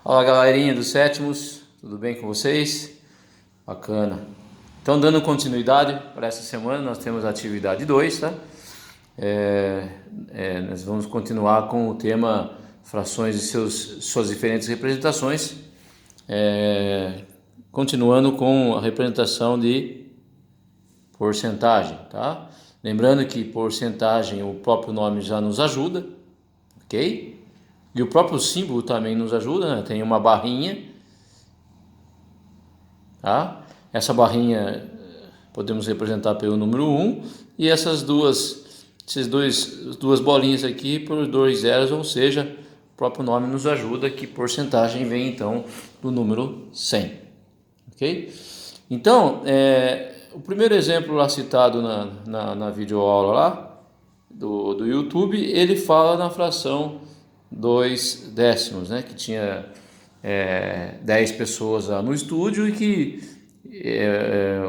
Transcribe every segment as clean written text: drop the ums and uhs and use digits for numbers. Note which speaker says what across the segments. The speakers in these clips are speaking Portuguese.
Speaker 1: Fala galerinha dos sétimos, tudo bem com vocês? Bacana. Então, dando continuidade para essa semana, nós temos a atividade 2, tá? Nós vamos continuar com o tema frações e suas diferentes representações, continuando com a representação de porcentagem, tá? Lembrando que porcentagem, o próprio nome já nos ajuda, ok? E o próprio símbolo também nos ajuda, né? Tem uma barrinha, tá? Essa barrinha podemos representar pelo número 1 e essas duas bolinhas aqui por dois zeros, ou seja, o próprio nome nos ajuda que porcentagem vem então do número 100, ok? Então, o primeiro exemplo lá citado na videoaula lá do YouTube, ele fala na fração 2 décimos, né? Que tinha 10 pessoas lá no estúdio e que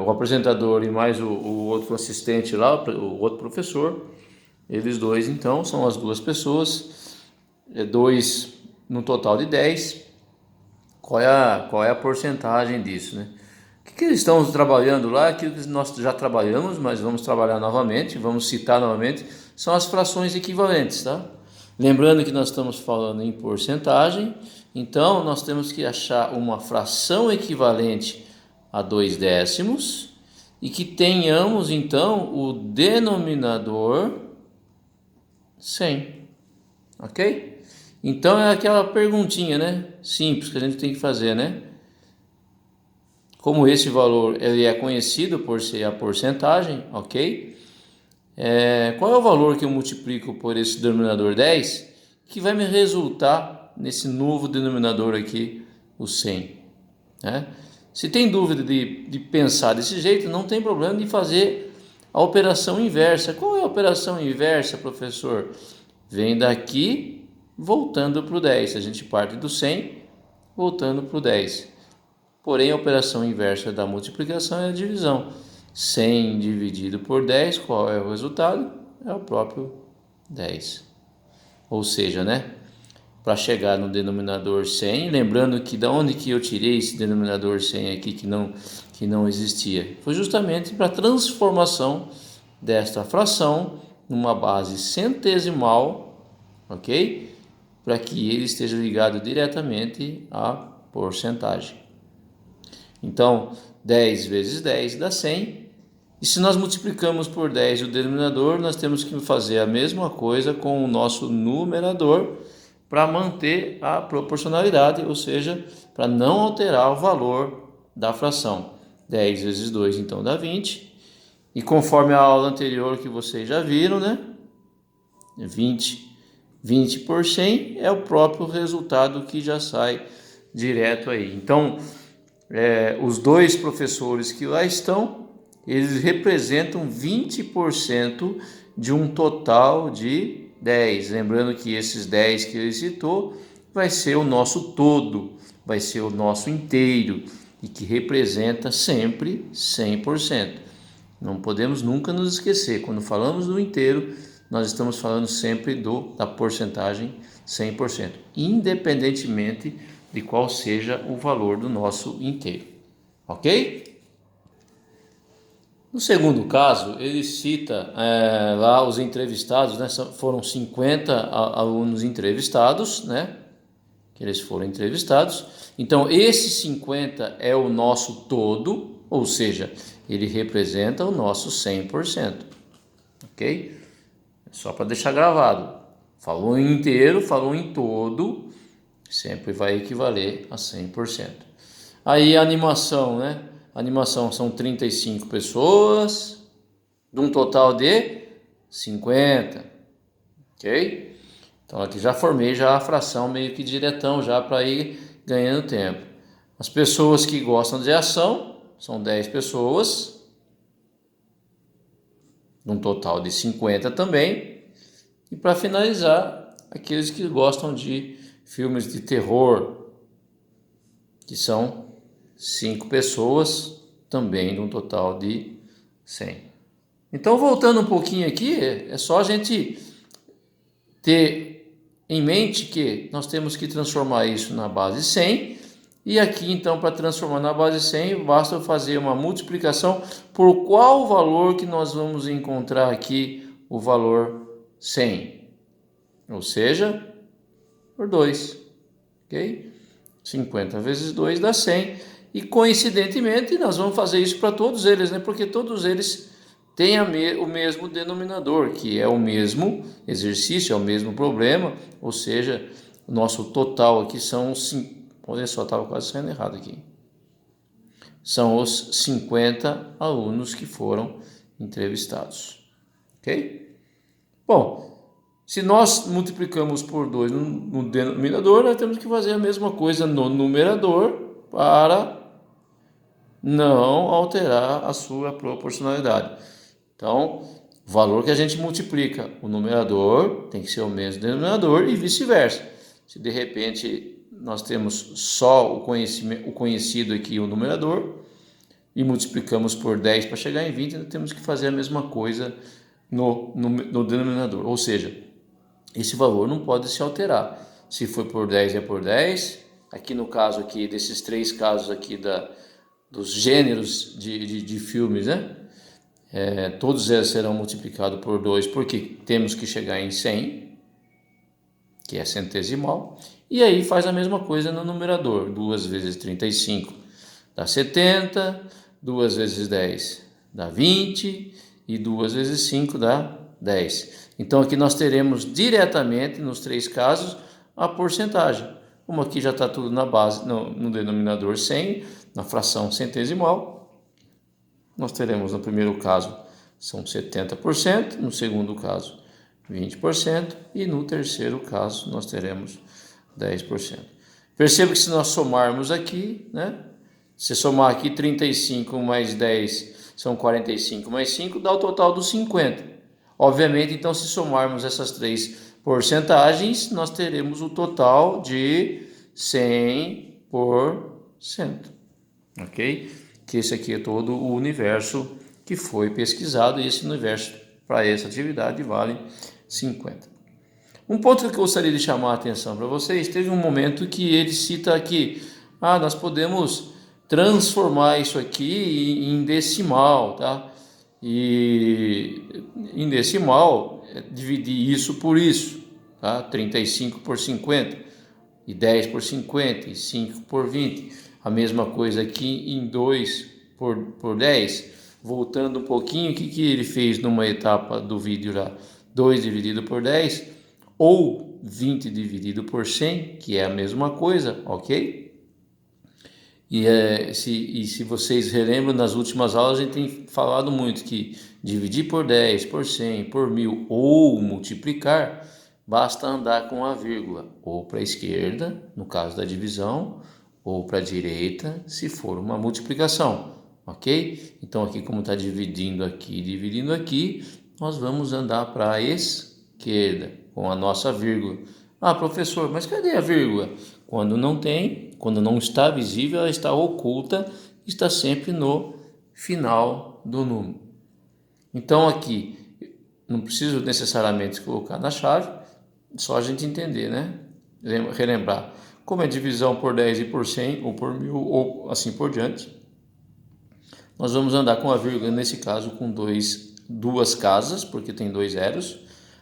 Speaker 1: o apresentador e mais o outro assistente lá, o outro professor, eles dois então são as duas pessoas, dois no total de 10. Qual é a porcentagem disso, né? O que eles estão trabalhando lá, aquilo que nós já trabalhamos, mas vamos trabalhar novamente, vamos citar novamente, são as frações equivalentes, tá? Lembrando que nós estamos falando em porcentagem, então nós temos que achar uma fração equivalente a 2 décimos e que tenhamos então o denominador 100, ok? Então é aquela perguntinha, né? Simples que a gente tem que fazer, né? Como esse valor ele é conhecido por ser a porcentagem, ok? Qual é o valor que eu multiplico por esse denominador 10 que vai me resultar nesse novo denominador aqui, o 100, né? Se tem dúvida de pensar desse jeito, não tem problema de fazer a operação inversa. Qual é a operação inversa, professor? Vem daqui voltando para o 10. A gente parte do 100 voltando para o 10. Porém, a operação inversa da multiplicação é a divisão. 100 dividido por 10, qual é o resultado? É o próprio 10. Ou seja, né? Para chegar no denominador 100, lembrando que da onde que eu tirei esse denominador 100 aqui que não existia? Foi justamente para a transformação desta fração numa base centesimal, ok? Para que ele esteja ligado diretamente à porcentagem. Então, 10 vezes 10 dá 100. E se nós multiplicamos por 10 o denominador, nós temos que fazer a mesma coisa com o nosso numerador para manter a proporcionalidade, ou seja, para não alterar o valor da fração. 10 vezes 2 então dá 20. E conforme a aula anterior que vocês já viram, né? 20 por 100 é o próprio resultado que já sai direto aí. Então, os dois professores que lá estão, eles representam 20% de um total de 10. Lembrando que esses 10 que ele citou vai ser o nosso todo, vai ser o nosso inteiro e que representa sempre 100%. Não podemos nunca nos esquecer, quando falamos do inteiro, nós estamos falando sempre da porcentagem 100%, independentemente de qual seja o valor do nosso inteiro, ok? No segundo caso, ele cita lá os entrevistados, né? Foram 50 alunos entrevistados, né? Que eles foram entrevistados. Então, esses 50 é o nosso todo, ou seja, ele representa o nosso 100%, ok? Só para deixar gravado. Falou em inteiro, falou em todo, sempre vai equivaler a 100%. Aí a animação, né? A animação são 35 pessoas, de um total de 50, ok? Então aqui já formei já a fração meio que diretão já para ir ganhando tempo. As pessoas que gostam de ação são 10 pessoas, de um total de 50 também. E para finalizar, aqueles que gostam de filmes de terror, que são 5 pessoas, também de um total de 100. Então, voltando um pouquinho aqui, é só a gente ter em mente que nós temos que transformar isso na base 100, e aqui então para transformar na base 100 basta fazer uma multiplicação por qual valor que nós vamos encontrar aqui o valor 100, ou seja, por 2, ok? 50 vezes 2 dá 100, e coincidentemente nós vamos fazer isso para todos eles, né? Porque todos eles têm o mesmo denominador, que é o mesmo exercício, é o mesmo problema, ou seja, o nosso total aqui são, olha só, estava quase saindo errado aqui, são os 50 alunos que foram entrevistados, ok? Bom, se nós multiplicamos por 2 no denominador, nós temos que fazer a mesma coisa no numerador para não alterar a sua proporcionalidade. Então, o valor que a gente multiplica, o numerador tem que ser o mesmo denominador e vice-versa. Se de repente nós temos só o conhecido aqui, o numerador, e multiplicamos por 10 para chegar em 20, nós temos que fazer a mesma coisa no denominador. Ou seja, esse valor não pode se alterar. Se for por 10 é por 10. Aqui no caso aqui, desses 3 casos aqui dos gêneros de filmes, né? Todos eles serão multiplicados por 2, porque temos que chegar em 100, que é centesimal. E aí faz a mesma coisa no numerador. 2 vezes 35 dá 70, 2 vezes 10 dá 20, e 2 vezes 5 dá 10. Então aqui nós teremos diretamente, nos 3 casos, a porcentagem. Como aqui já está tudo na base, no denominador 100, na fração centesimal, nós teremos no primeiro caso são 70%, no segundo caso 20%, e no terceiro caso nós teremos 10%. Perceba que se nós somarmos aqui, né? Se somar aqui 35 mais 10 são 45 mais 5, dá o total dos 50. Obviamente, então, se somarmos essas 3 porcentagens, nós teremos o total de 100%. Ok? Que esse aqui é todo o universo que foi pesquisado, e esse universo para essa atividade vale 50. Um ponto que eu gostaria de chamar a atenção para vocês, teve um momento que ele cita aqui, nós podemos transformar isso aqui em decimal, tá? E em decimal, dividir isso por isso, tá? 35 por 50, e 10 por 50, e 5 por 20. A mesma coisa aqui em 2 por 10. Voltando um pouquinho, o que ele fez numa etapa do vídeo lá? 2 dividido por 10, ou 20 dividido por 100, que é a mesma coisa, ok? Se vocês relembram, nas últimas aulas a gente tem falado muito que dividir por 10, por 100, por 1000 ou multiplicar, basta andar com a vírgula, ou para a esquerda, no caso da divisão, ou para a direita, se for uma multiplicação, ok? Então aqui, como está dividindo aqui, nós vamos andar para a esquerda, com a nossa vírgula. Professor, mas cadê a vírgula? Quando não tem, quando não está visível, ela está oculta, está sempre no final do número. Então aqui, não preciso necessariamente colocar na chave, só a gente entender, né? Relembrar. Como é divisão por 10 e por 100, ou por 1000, ou assim por diante, nós vamos andar com a vírgula, nesse caso, com duas casas, porque tem 2 zeros.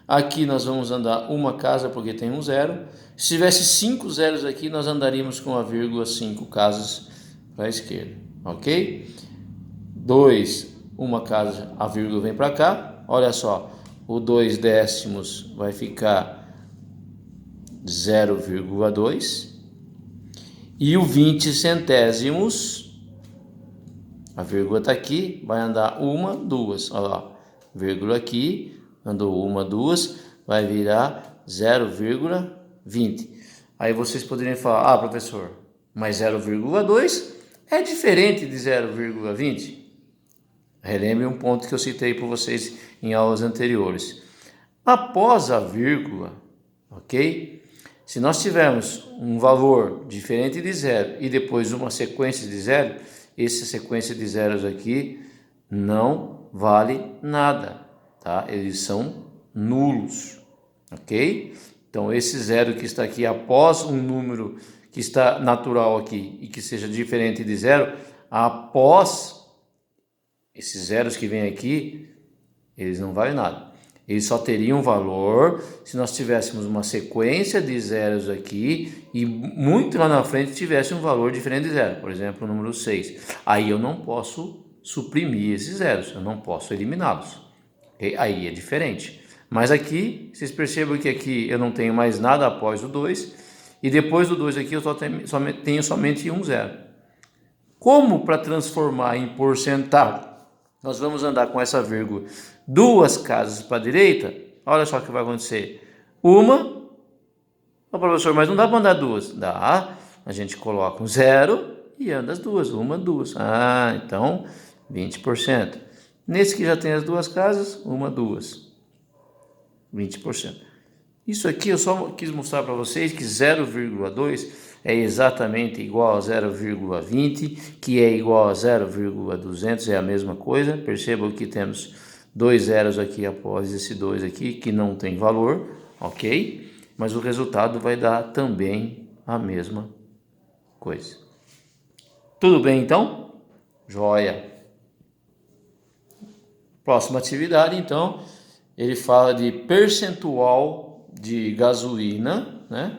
Speaker 1: Aqui nós vamos andar uma casa, porque tem um zero. Se tivesse 5 zeros aqui, nós andaríamos com a vírgula 5 casas para a esquerda, ok? 2, uma casa, a vírgula vem para cá. Olha só, o 2 décimos vai ficar 0,2. E o 20 centésimos, a vírgula está aqui, vai andar uma, duas. Olha lá, vírgula aqui, andou uma, duas, vai virar 0,20. Aí vocês poderiam falar, professor, mas 0,2 é diferente de 0,20? Relembre um ponto que eu citei para vocês em aulas anteriores. Após a vírgula, ok? Se nós tivermos um valor diferente de zero e depois uma sequência de zero, essa sequência de zeros aqui não vale nada, tá? Eles são nulos, ok? Então, esse zero que está aqui após um número que está natural aqui e que seja diferente de zero, após esses zeros que vem aqui, eles não valem nada. Eles só teriam valor se nós tivéssemos uma sequência de zeros aqui e muito lá na frente tivesse um valor diferente de zero. Por exemplo, o número 6. Aí eu não posso suprimir esses zeros, eu não posso eliminá-los. Okay? Aí é diferente. Mas aqui, vocês percebam que aqui eu não tenho mais nada após o 2. E depois do 2 aqui eu tenho somente um zero. Como para transformar em porcentagem, nós vamos andar com essa vírgula 2 casas para a direita, olha só o que vai acontecer. Uma, professor, mas não dá para andar duas? Dá, a gente coloca um zero e anda as duas, uma, duas. Então 20%. Nesse que já tem as duas casas, uma, duas. 20%. Isso aqui eu só quis mostrar para vocês que 0,2 é exatamente igual a 0,20, que é igual a 0,200, é a mesma coisa. Percebam que temos dois zeros aqui após esse 2 aqui, que não tem valor, ok? Mas o resultado vai dar também a mesma coisa. Tudo bem, então? Joia! Próxima atividade, então, ele fala de percentual de gasolina, né,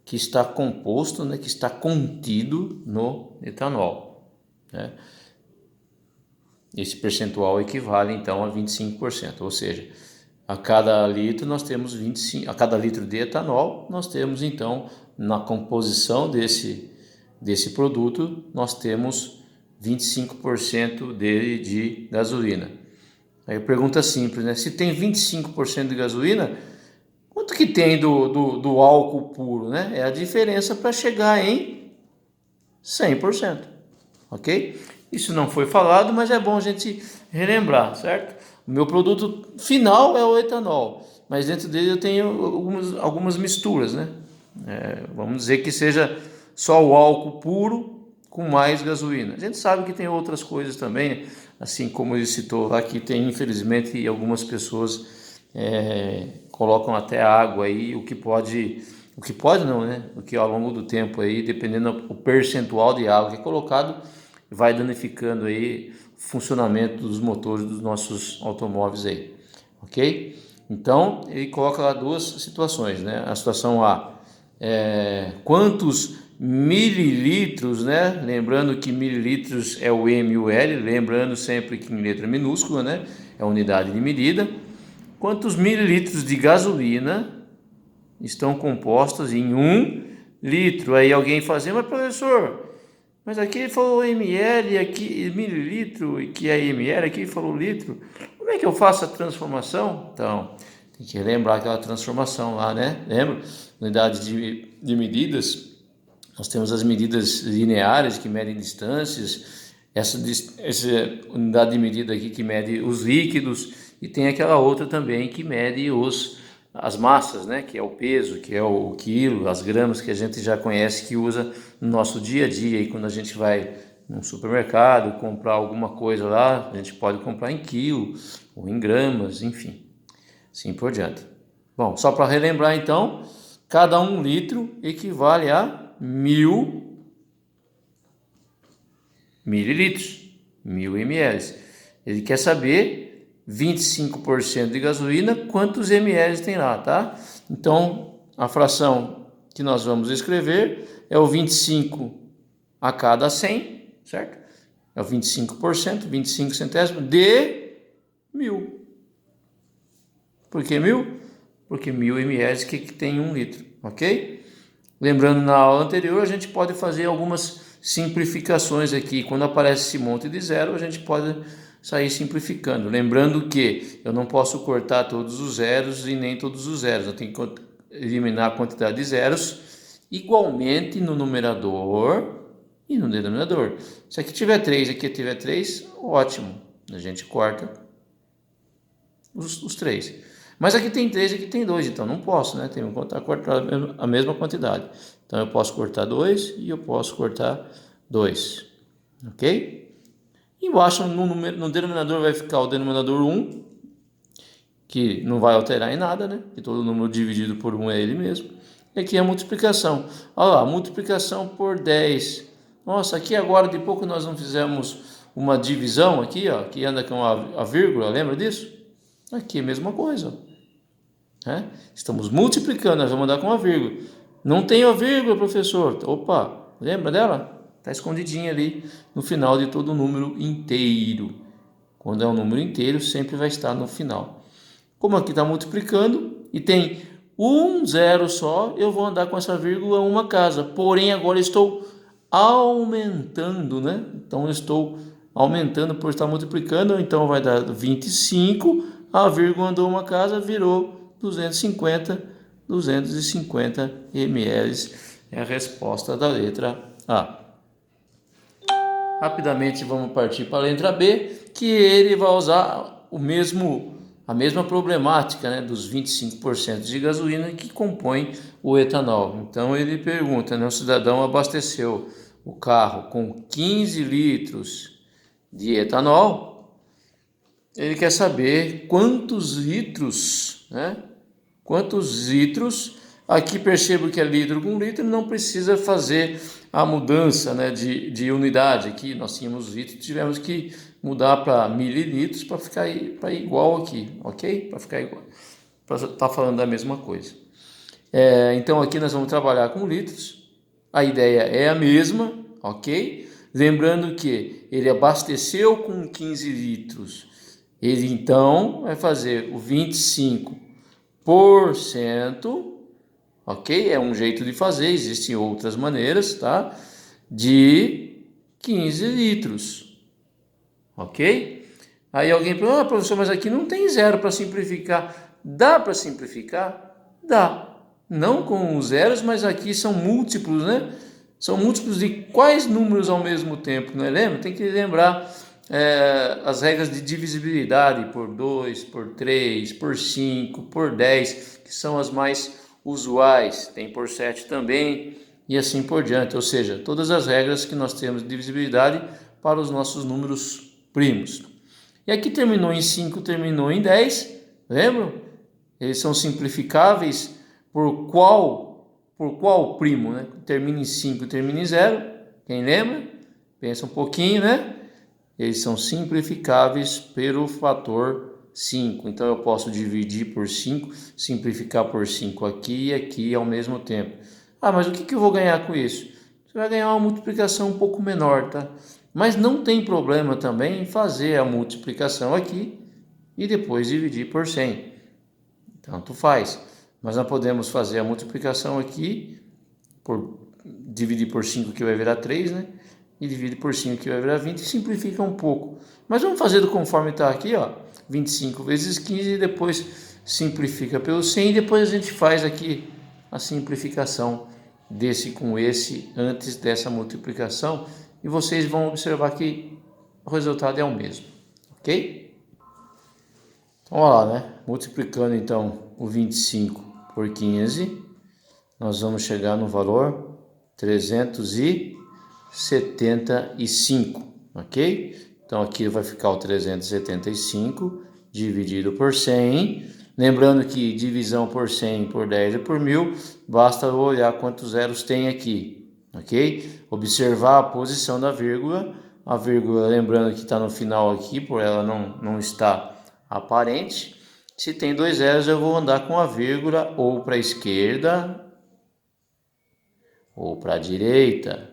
Speaker 1: que está composto, né, que está contido no etanol, né? Esse percentual equivale então a 25%, ou seja, a cada litro nós temos 25, a cada litro de etanol nós temos então na composição desse produto nós temos 25% dele de gasolina. Aí pergunta simples, né? Se tem 25% de gasolina, quanto que tem do álcool puro, né? É a diferença para chegar em 100%, ok? Isso não foi falado, mas é bom a gente relembrar, certo? O meu produto final é o etanol, mas dentro dele eu tenho algumas misturas, né? Vamos dizer que seja só o álcool puro com mais gasolina. A gente sabe que tem outras coisas também, assim como ele citou lá, que tem infelizmente algumas pessoas colocam até água aí, o que pode não, né? O que ao longo do tempo aí, dependendo do percentual de água que é colocado, vai danificando aí o funcionamento dos motores dos nossos automóveis aí, ok? Então, ele coloca lá duas situações, né? A situação A, quantos mililitros, né? Lembrando que mililitros é o M e o L, lembrando sempre que em letra minúscula, né? É a unidade de medida. Quantos mililitros de gasolina estão compostos em 1 litro? Aí alguém fazia, mas professor, mas aqui ele falou ml, aqui mililitro, e que é ml, aqui ele falou litro. Como é que eu faço a transformação? Então, tem que lembrar aquela transformação lá, né? Lembra? Unidade de medidas, nós temos as medidas lineares que medem distâncias, essa unidade de medida aqui que mede os líquidos, e tem aquela outra também que mede as massas, né? Que é o peso, que é o quilo, as gramas que a gente já conhece, que usa no nosso dia a dia. E quando a gente vai no supermercado comprar alguma coisa lá, a gente pode comprar em quilo ou em gramas, enfim, assim por diante. Bom, só para relembrar então, cada 1 litro equivale a 1000 mililitros, 1000 ml. Ele quer saber 25% de gasolina, quantos ml tem lá, tá? Então, a fração que nós vamos escrever é o 25 a cada 100, certo? É o 25%, 25 centésimos de 1000. Por que 1000? Porque 1000 ml que tem 1 litro, ok? Lembrando, na aula anterior, a gente pode fazer algumas simplificações aqui. Quando aparece esse monte de zero, a gente pode sair simplificando. Lembrando que eu não posso cortar todos os zeros e nem todos os zeros. Eu tenho que eliminar a quantidade de zeros igualmente no numerador e no denominador. Se aqui tiver 3 e aqui tiver 3, ótimo. A gente corta os 3. Mas aqui tem 3 e aqui tem 2, então não posso, né? Tenho que cortar a mesma quantidade. Então eu posso cortar 2 e eu posso cortar 2. Ok? Embaixo no denominador vai ficar o denominador 1 que não vai alterar em nada, né? Que todo número dividido por 1 é ele mesmo. E aqui é a multiplicação. Olha lá, multiplicação por 10. Nossa, aqui agora de pouco nós não fizemos uma divisão aqui, ó, que anda com a vírgula, lembra disso? Aqui é a mesma coisa, né? Estamos multiplicando, nós vamos andar com a vírgula. Não tem a vírgula, professor. Opa, lembra dela? Está escondidinha ali no final de todo número inteiro. Quando é um número inteiro, sempre vai estar no final. Como aqui está multiplicando e tem um zero só, eu vou andar com essa vírgula uma casa. Porém, agora estou aumentando, né? Então, eu estou aumentando por estar multiplicando. Então, vai dar 25. A vírgula andou uma casa, virou 250 ml. É a resposta da letra A. Rapidamente vamos partir para a letra B, que ele vai usar a mesma problemática, né, dos 25% de gasolina que compõe o etanol. Então ele pergunta, né, o cidadão abasteceu o carro com 15 litros de etanol, ele quer saber quantos litros, né? Quantos litros? Aqui percebo que é litro com litro, não precisa fazer a mudança, né, de unidade. Aqui nós tínhamos litros, tivemos que mudar para mililitros para ficar igual aqui, ok? Para ficar igual, para estar falando da mesma coisa. Então aqui nós vamos trabalhar com litros, a ideia é a mesma, ok? Lembrando que ele abasteceu com 15 litros, ele então vai fazer o 25%, ok? É um jeito de fazer, existem outras maneiras, tá? De 15 litros, ok? Aí alguém pergunta, professor, mas aqui não tem zero para simplificar. Dá para simplificar? Dá. Não com os zeros, mas aqui são múltiplos, né? São múltiplos de quais números ao mesmo tempo, não é? Lembra? Tem que lembrar as regras de divisibilidade por 2, por 3, por 5, por 10, que são as mais usuais, tem por 7 também e assim por diante, ou seja, todas as regras que nós temos de divisibilidade para os nossos números primos. E aqui terminou em 5, terminou em 10, lembram? Eles são simplificáveis por qual primo, né? Termina em 5, termina em 0, quem lembra? Pensa um pouquinho, né? Eles são simplificáveis pelo fator 5. Então, eu posso dividir por 5, simplificar por 5 aqui e aqui ao mesmo tempo. Ah, mas o que eu vou ganhar com isso? Você vai ganhar uma multiplicação um pouco menor, tá? Mas não tem problema também em fazer a multiplicação aqui e depois dividir por 100. Tanto faz. Mas nós podemos fazer a multiplicação aqui, dividir por 5 que vai virar 3, né? E divide por 5 que vai virar 20 e simplifica um pouco. Mas vamos fazer do conforme está aqui, ó, 25 vezes 15 e depois simplifica pelo 100 e depois a gente faz aqui a simplificação desse com esse antes dessa multiplicação e vocês vão observar que o resultado é o mesmo, ok? Então, olha lá, né? Multiplicando então o 25 por 15, nós vamos chegar no valor 375, ok? Então aqui vai ficar o 375 dividido por 100. Lembrando que divisão por 100, por 10 e por 1000, basta olhar quantos zeros tem aqui, ok? Observar a posição da vírgula. A vírgula, lembrando que está no final aqui, por ela não está aparente. Se tem 2 zeros, eu vou andar com a vírgula ou para a esquerda ou para a direita,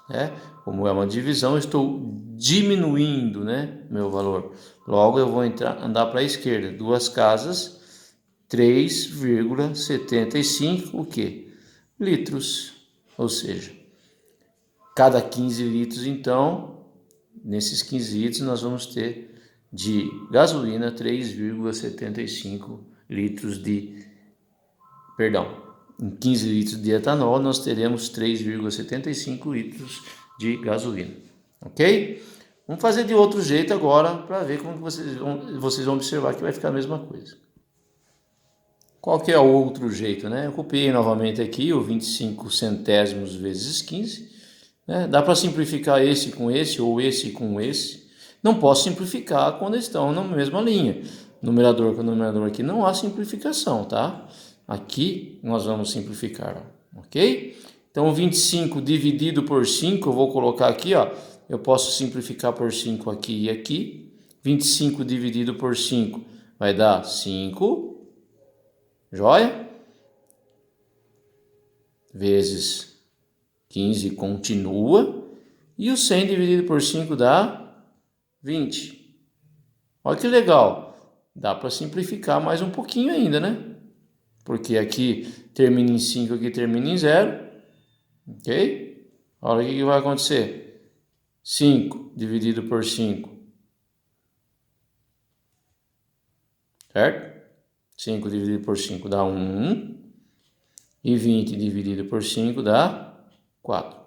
Speaker 1: né? Como é uma divisão, eu estou diminuindo, né, meu valor. Logo, eu vou andar para a esquerda. 2 casas, 3,75, o quê? Litros. Ou seja, cada 15 litros, então, nesses 15 litros, nós vamos ter de gasolina 3,75 litros em 15 litros de etanol, nós teremos 3,75 litros de gasolina, ok? Vamos fazer de outro jeito agora, para ver como vocês vão observar que vai ficar a mesma coisa. Qual que é o outro jeito, né? Eu copiei novamente aqui o 25 centésimos vezes 15, né? Dá para simplificar esse com esse, ou esse com esse. Não posso simplificar quando estão na mesma linha. numerador com numerador aqui, não há simplificação, tá? Aqui nós vamos simplificar, ó, ok? Então, 25 dividido por 5, eu vou colocar aqui, ó. Eu posso simplificar por 5 aqui e aqui. 25 dividido por 5 vai dar 5, joia? Vezes 15 continua. E o 100 dividido por 5 dá 20. Olha que legal. Dá para simplificar mais um pouquinho ainda, né? Porque aqui termina em 5, aqui termina em 0. Ok? Olha o que vai acontecer. 5 dividido por 5. Certo? 5 dividido por 5 dá 1. E 20 dividido por 5 dá 4.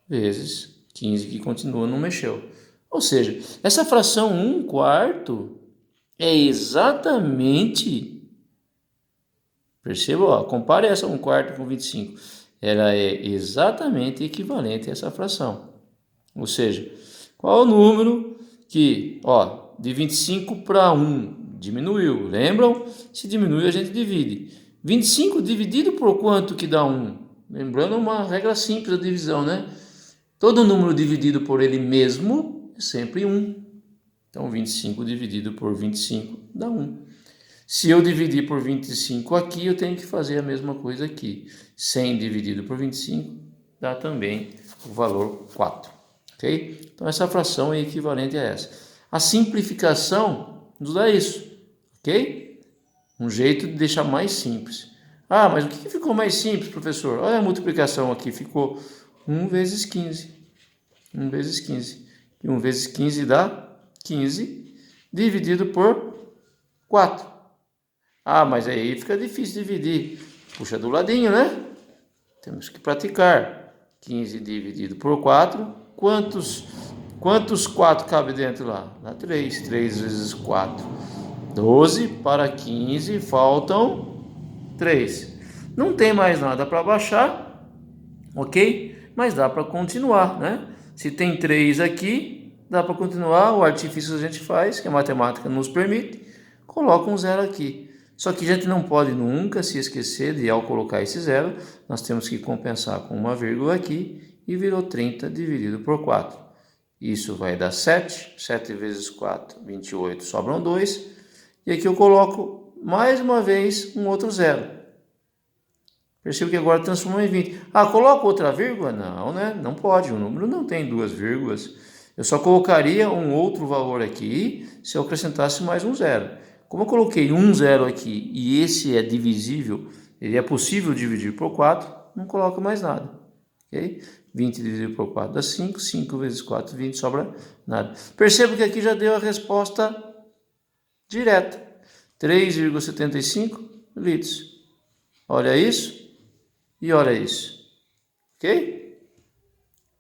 Speaker 1: Vezes 15 que continua, não mexeu. Ou seja, essa fração 1/4 é exatamente... Perceba, ó, compare essa 1/4 com 25. Ela é exatamente equivalente a essa fração. Ou seja, qual é o número que, ó, de 25 para 1 diminuiu? Lembram? Se diminui, a gente divide. 25 dividido por quanto que dá 1? Lembrando uma regra simples da divisão, né? Todo número dividido por ele mesmo é sempre 1. Então, 25 dividido por 25 dá 1. Se eu dividir por 25 aqui, eu tenho que fazer a mesma coisa aqui. 100 dividido por 25 dá também o valor 4. Ok? Então, essa fração é equivalente a essa. A simplificação nos dá isso. Ok? Um jeito de deixar mais simples. Ah, mas o que ficou mais simples, professor? Olha a multiplicação aqui. Ficou 1 vezes 15. 1 vezes 15. E 1 vezes 15 dá 15 dividido por 4. Ah, mas aí fica difícil dividir. Puxa do ladinho, né? Temos que praticar. 15 dividido por 4. Quantos 4 cabe dentro lá? Dá 3. 3 vezes 4. 12 para 15. Faltam 3. Não tem mais nada para baixar. Ok? Mas dá para continuar, né? Se tem 3 aqui, dá para continuar. O artifício a gente faz, que a matemática nos permite. Coloca um 0 aqui. Só que a gente não pode nunca se esquecer de, ao colocar esse 0, nós temos que compensar com uma vírgula aqui e virou 30 dividido por 4. Isso vai dar 7. 7 vezes 4, 28, sobram 2. E aqui eu coloco mais uma vez um outro 0. Percebo que agora transformou em 20. Ah, coloco outra vírgula? Não, né? Não pode, o número não tem duas vírgulas. Eu só colocaria um outro valor aqui se eu acrescentasse mais um 0. Como eu coloquei um 0 aqui e esse é divisível, ele é possível dividir por 4, não coloco mais nada. Ok? 20 dividido por 4 dá 5, 5 vezes 4, 20, sobra nada. Perceba que aqui já deu a resposta direta. 3,75 litros. Olha isso e olha isso. Ok?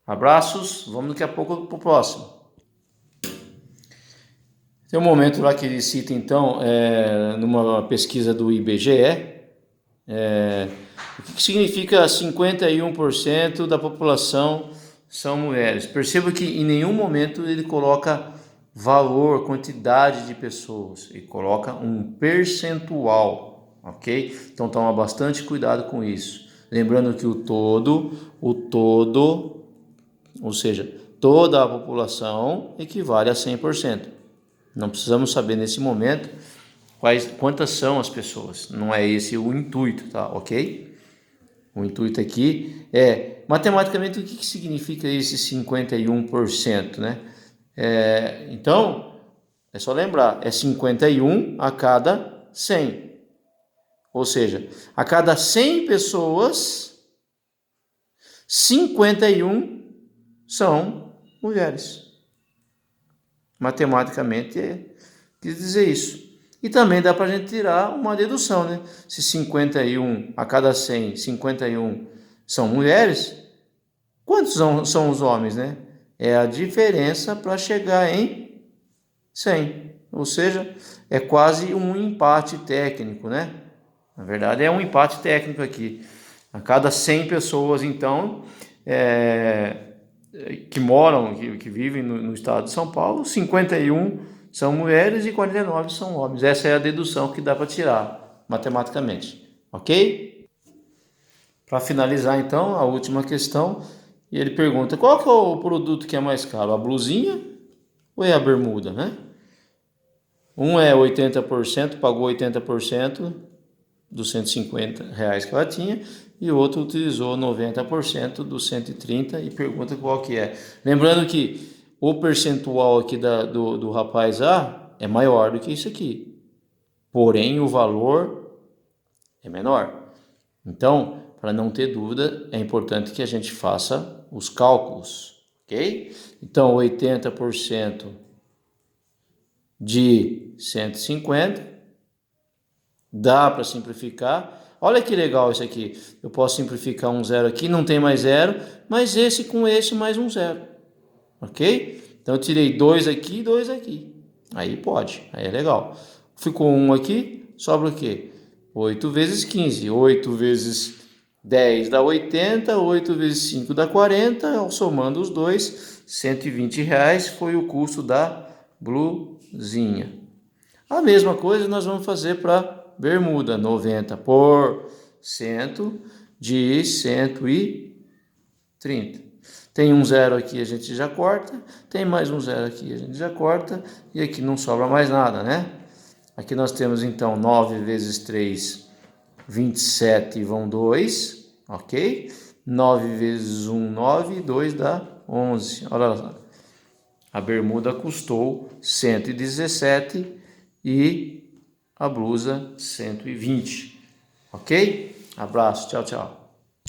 Speaker 1: Abraços, vamos daqui a pouco para o próximo. Tem um momento lá que ele cita, então, numa pesquisa do IBGE, o que significa 51% da população são mulheres. Perceba que em nenhum momento ele coloca valor, quantidade de pessoas, ele coloca um percentual, ok? Então toma bastante cuidado com isso. Lembrando que o todo, ou seja, toda a população equivale a 100%. Não precisamos saber nesse momento quantas são as pessoas. Não é esse o intuito, tá? Ok? O intuito aqui é, matematicamente, o que significa esse 51%, né? Então, é só lembrar, é 51 a cada 100. Ou seja, a cada 100 pessoas, 51 são mulheres. Matematicamente quer dizer isso. E também dá para a gente tirar uma dedução, né? Se 51 a cada 100, 51 são mulheres, quantos são os homens, né? É a diferença para chegar em 100. Ou seja, é quase um empate técnico, né? Na verdade, é um empate técnico aqui. A cada 100 pessoas, então, que moram, que vivem no estado de São Paulo, 51 são mulheres e 49 são homens. Essa é a dedução que dá para tirar matematicamente, ok? Para finalizar então, a última questão, e ele pergunta, qual que é o produto que é mais caro, a blusinha ou é a bermuda, né? Um é 80%, pagou 80% dos R$ 150 que ela tinha, e o outro utilizou 90% dos 130 e pergunta qual que é. Lembrando que o percentual aqui do rapaz A é maior do que isso aqui, porém o valor é menor. Então, para não ter dúvida, é importante que a gente faça os cálculos, ok? Então, 80% de 150, dá para simplificar. Olha que legal isso aqui, eu posso simplificar um zero aqui, não tem mais zero, mas esse com esse mais um zero, ok? Então eu tirei 2 aqui e 2 aqui, aí pode, aí é legal. Ficou 1 aqui, sobra o quê? 8 vezes 15, 8 vezes 10 dá 80, 8 vezes 5 dá 40, somando os dois, R$ 120 foi o custo da blusinha. A mesma coisa nós vamos fazer para bermuda, 90% de 130. Tem um zero aqui, a gente já corta, tem mais um zero aqui, a gente já corta, e aqui não sobra mais nada, né? Aqui nós temos então 9 vezes 3, 27, vão 2, ok? 9 vezes 1, 9, 2 dá 11. Olha lá, a bermuda custou 117 e a blusa 120, ok? Abraço, tchau, tchau.